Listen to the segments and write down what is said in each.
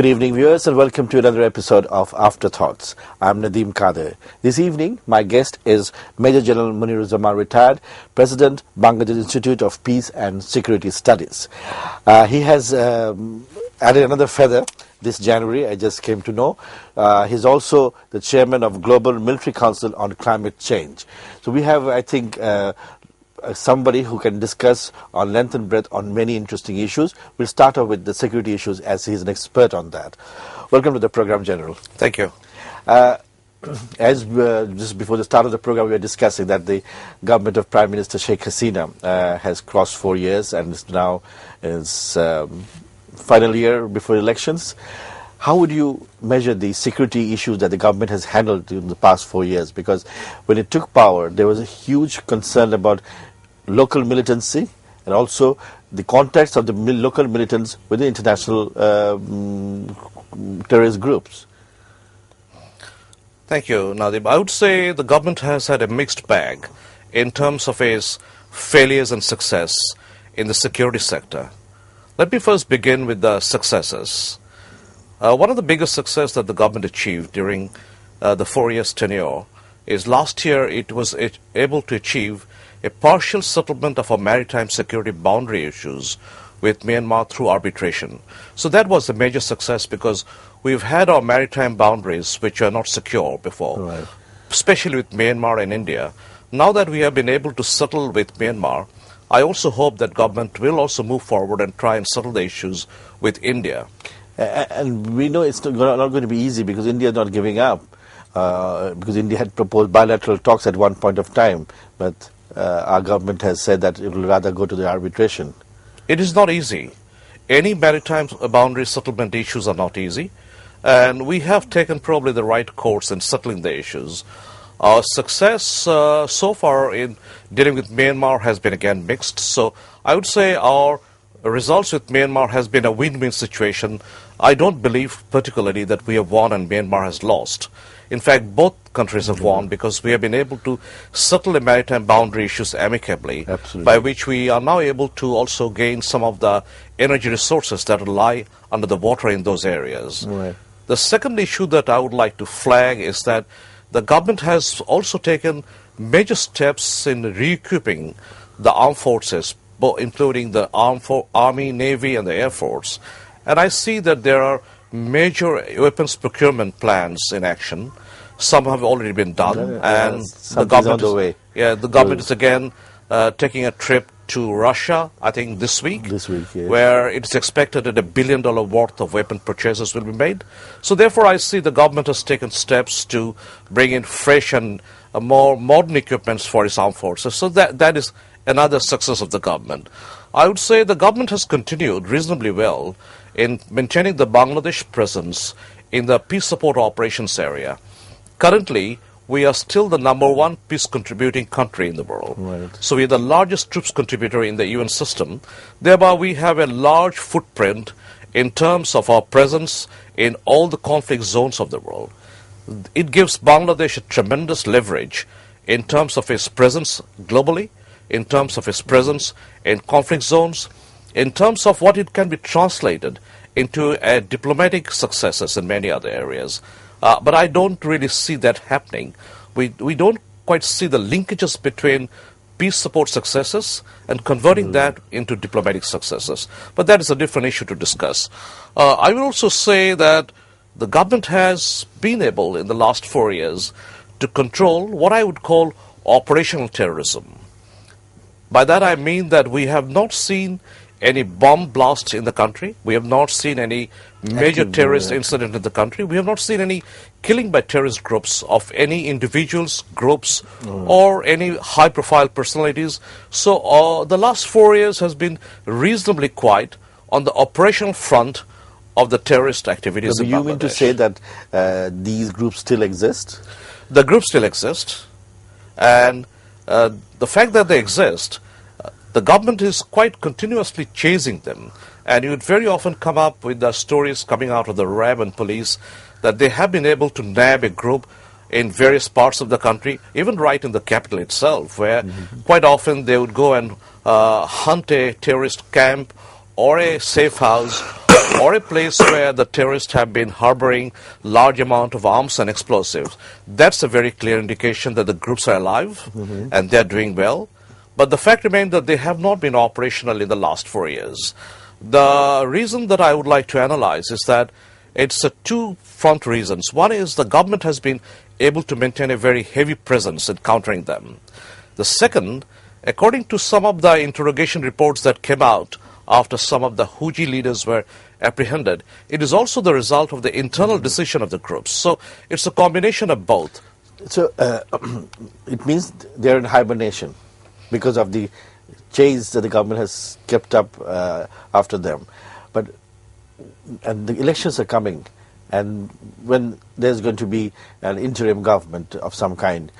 Good evening, viewers, and welcome to another episode of Afterthoughts. I'm Nadeem Kader. This evening, my guest is Major General Muniruzzaman, retired, President, Bangladesh Institute of Peace and Security Studies. He has added another feather this January, I just came to know. He's also the chairman of Global Military Council on Climate Change. So we have, I think, somebody who can discuss on length and breadth on many interesting issues. We'll start off with the security issues as he's an expert on that. Welcome to the program, General. Thank you. As just before the start of the program, we were discussing that the government of Prime Minister Sheikh Hasina has crossed 4 years and is now its final year before elections. How would you measure the security issues that the government has handled in the past 4 years? Because when it took power, there was a huge concern about local militancy and also the contacts of the local militants with the international terrorist groups. Thank you, Nadeem. I would say the government has had a mixed bag in terms of its failures and success in the security sector. Let me first begin with the successes. One of the biggest successes that the government achieved during the 4 years tenure is last year it was able to achieve a partial settlement of our maritime security boundary issues with Myanmar through arbitration. So that was a major success because we've had our maritime boundaries which are not secure before, Right. especially with Myanmar and India. Now that we have been able to settle with Myanmar, I also hope that government will also move forward and try and settle the issues with India. And we know it's not going to be easy because India is not giving up. Because India had proposed bilateral talks at one point of time, but our government has said that it will rather go to the arbitration. It is not easy. Any maritime boundary settlement issues are not easy, and we have taken probably the right course in settling the issues. Our success so far in dealing with Myanmar has been again mixed, so I would say our results with Myanmar has been a win-win situation. I don't believe particularly that we have won and Myanmar has lost. In fact, both countries have won because we have been able to settle the maritime boundary issues amicably, Absolutely. by which we are now able to also gain some of the energy resources that lie under the water in those areas. Right. The second issue that I would like to flag is that the government has also taken major steps in re-equipping the armed forces, including the Army, Navy, and the Air Force. And I see that there are major weapons procurement plans in action. Some have already been done, and the government on the way. Yeah, the government is again taking a trip to Russia, I think this week. This week, yes. Where it's expected that $1 billion worth of weapon purchases will be made. So therefore, I see the government has taken steps to bring in fresh and more modern equipments for its armed forces. So that is another success of the government. I would say the government has continued reasonably well in maintaining the Bangladesh presence in the peace support operations area. Currently, we are still the #1 peace contributing country in the world. Right. So we are the largest troops contributor in the UN system. Thereby, we have a large footprint in terms of our presence in all the conflict zones of the world. It gives Bangladesh a tremendous leverage in terms of its presence globally, in terms of its presence in conflict zones, in terms of what it can be translated into diplomatic successes in many other areas. But I don't really see that happening. We don't quite see the linkages between peace support successes and converting that into diplomatic successes. But that is a different issue to discuss. I will also say that the government has been able in the last 4 years to control what I would call operational terrorism. By that I mean that we have not seen any bomb blasts in the country. We have not seen any major terrorist incident in the country. We have not seen any killing by terrorist groups of any individuals, groups, or any high-profile personalities. So the last 4 years has been reasonably quiet on the operational front of the terrorist activities So in you Bangladesh. mean to say that these groups still exist? The groups still exist, and the fact that they exist, the government is quite continuously chasing them, and you would very often come up with the stories coming out of the RAB and police that they have been able to nab a group in various parts of the country, even right in the capital itself, where quite often they would go and hunt a terrorist camp or a safe house or a place where the terrorists have been harboring large amount of arms and explosives, that's a very clear indication that the groups are alive and they're doing well. But the fact remains that they have not been operational in the last 4 years. The reason that I would like to analyze is that it's two front reasons. One is the government has been able to maintain a very heavy presence in countering them. The second, according to some of the interrogation reports that came out after some of the Huji leaders were apprehended, it is also the result of the internal decision of the groups. So it's a combination of both. So it means they're in hibernation because of the chase that the government has kept up after them. And the elections are coming, and when there's going to be an interim government of some kind,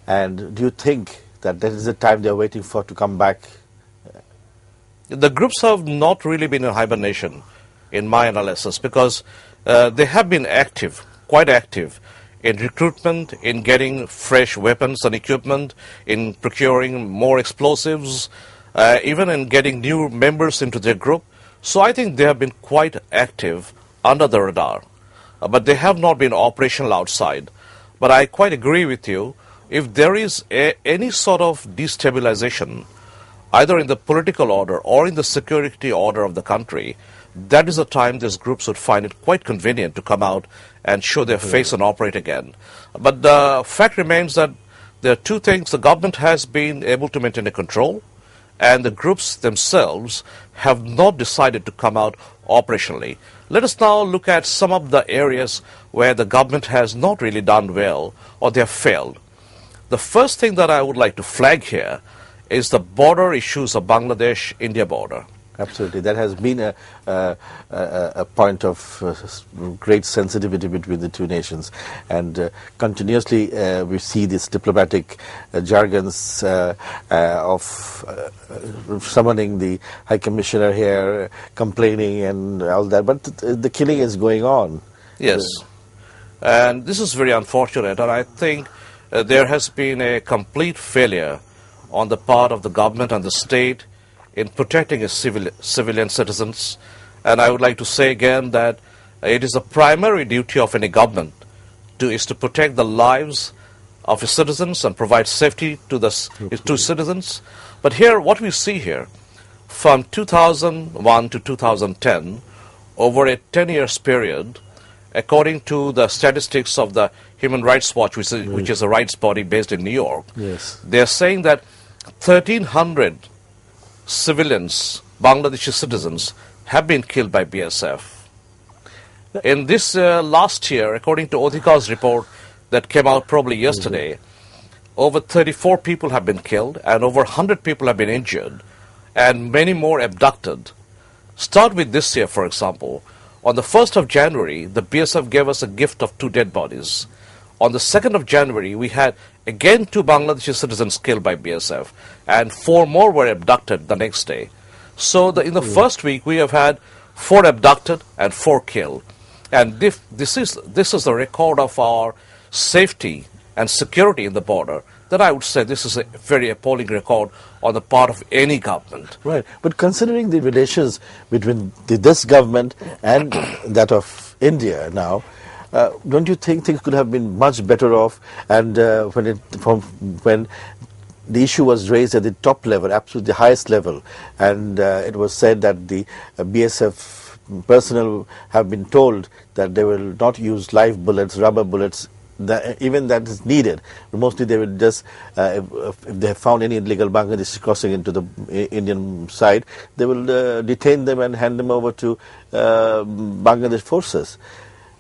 and do you think that is the time they're waiting for to come back? The groups have not really been in hibernation, in my analysis, because they have been active, quite active, in recruitment, in getting fresh weapons and equipment, in procuring more explosives, even in getting new members into their group. So I think they have been quite active under the radar, but they have not been operational outside. But I quite agree with you, if there is any sort of destabilization, either in the political order or in the security order of the country, that is the time these groups would find it quite convenient to come out and show their face and operate again. But the fact remains that there are two things. The government has been able to maintain a control, and the groups themselves have not decided to come out operationally. Let us now look at some of the areas where the government has not really done well or they have failed. The first thing that I would like to flag here is the border issues of Bangladesh-India border. Absolutely. That has been a point of great sensitivity between the two nations. And continuously we see this diplomatic jargons of summoning the High Commissioner here, complaining and all that. But the killing is going on. Yes. And this is very unfortunate. And I think there has been a complete failure on the part of the government and the state in protecting its civilian citizens. And I would like to say again that it is a primary duty of any government is to protect the lives of its citizens and provide safety to its citizens. But here, what we see here, from 2001 to 2010, over a 10 years period, according to the statistics of the Human Rights Watch, which is a rights body based in New York, they're saying that 1,300 civilians, Bangladeshi citizens, have been killed by BSF. In this last year, according to Odhikar's report that came out probably yesterday, over 34 people have been killed and over 100 people have been injured and many more abducted. Start with this year, for example. On the 1st of January, the BSF gave us a gift of 2 dead bodies. On the 2nd of January, we had again 2 Bangladeshi citizens killed by BSF, and 4 more were abducted the next day. So in the first week, we have had 4 abducted and 4 killed. And this is the record of our safety and security in the border. Then I would say this is a very appalling record on the part of any government. Right. But considering the relations between this government and that of India now, don't you think things could have been much better off? And when the issue was raised at the top level, absolutely the highest level, and it was said that the BSF personnel have been told that they will not use live bullets, rubber bullets, even that is needed. Mostly they will just, if they have found any illegal Bangladeshi crossing into the Indian side, they will detain them and hand them over to Bangladesh forces.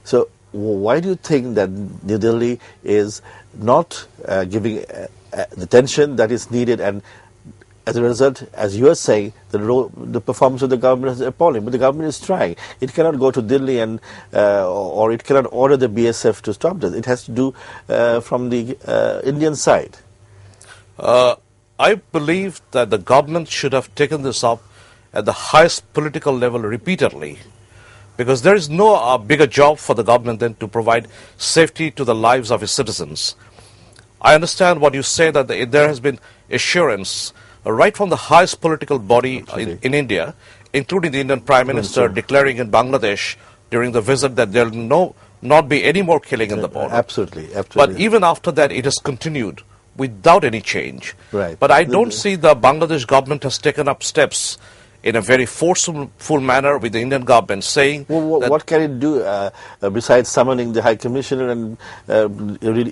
So why do you think that New Delhi is not giving the attention that is needed, and as a result, as you are saying, the performance of the government is appalling, but the government is trying. It cannot go to Delhi and or it cannot order the BSF to stop this. It has to do from the Indian side. I believe that the government should have taken this up at the highest political level repeatedly, because there is no bigger job for the government than to provide safety to the lives of its citizens. I understand what you say, that there has been assurance right from the highest political body in India, including the Indian Prime Minister, declaring in Bangladesh during the visit that there will not be any more killing in the border. Absolutely. But even after that, it has continued without any change. Right. But I don't see the Bangladesh government has taken up steps in a very forceful manner with the Indian government saying... Well, what can it do besides summoning the High Commissioner and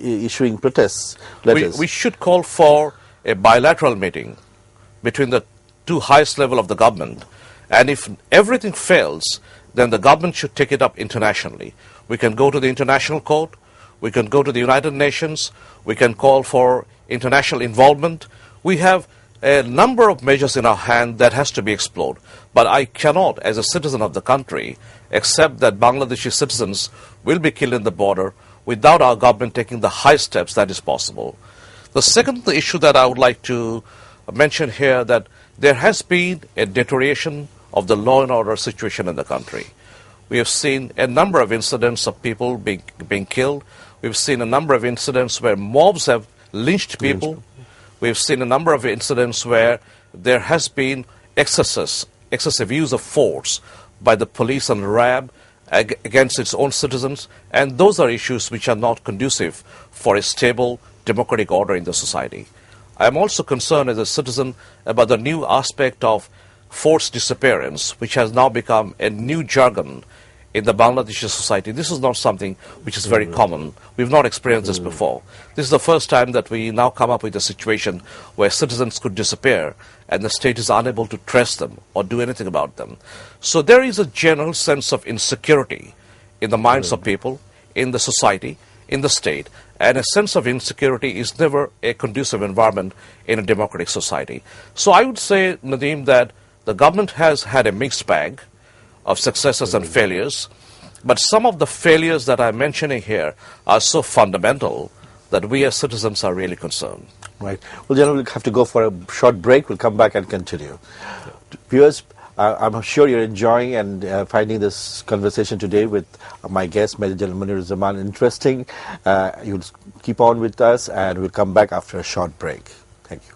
issuing protests letters? We should call for a bilateral meeting between the two highest level of the government. And if everything fails, then the government should take it up internationally. We can go to the International Court. We can go to the United Nations. We can call for international involvement. We have a number of measures in our hand that has to be explored. But I cannot, as a citizen of the country, accept that Bangladeshi citizens will be killed in the border without our government taking the high steps that is possible. The second issue that I would like to mention here, that there has been a deterioration of the law and order situation in the country. We have seen a number of incidents of people being killed. We've seen a number of incidents where mobs have lynched people. We've seen a number of incidents where there has been excessive use of force by the police and RAB against its own citizens, and those are issues which are not conducive for a stable democratic order in the society. I am also concerned as a citizen about the new aspect of forced disappearance, which has now become a new jargon in the Bangladeshi society. This is not something which is very common. We've not experienced this before. This is the first time that we now come up with a situation where citizens could disappear and the state is unable to trace them or do anything about them. So there is a general sense of insecurity in the minds of people, in the society, in the state, and a sense of insecurity is never a conducive environment in a democratic society. So I would say, Nadeem, that the government has had a mixed bag of successes and failures, but some of the failures that I'm mentioning here are so fundamental that we as citizens are really concerned. Right. Well, gentlemen, we'll have to go for a short break. We'll come back and continue. Viewers, I'm sure you're enjoying and finding this conversation today with my guest, Major General Munir Zaman, interesting. You'll keep on with us, and we'll come back after a short break. Thank you.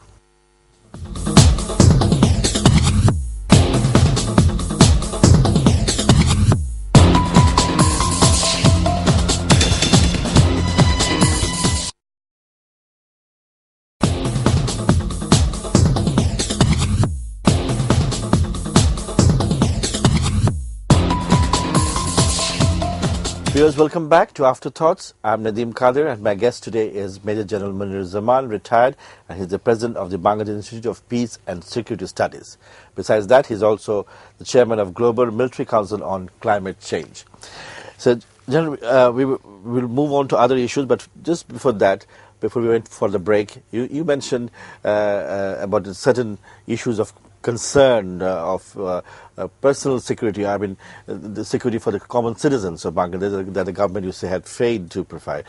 Viewers, welcome back to Afterthoughts. I'm Nadeem Kadir, and my guest today is Major General Munir Zaman, retired, and he's the president of the Bangladesh Institute of Peace and Security Studies. Besides that, he's also the chairman of Global Military Council on Climate Change. So, General, we will move on to other issues, but just before that, before we went for the break, you mentioned about certain issues of concern of personal security, I mean, the security for the common citizens of Bangladesh that the government used to had failed to provide.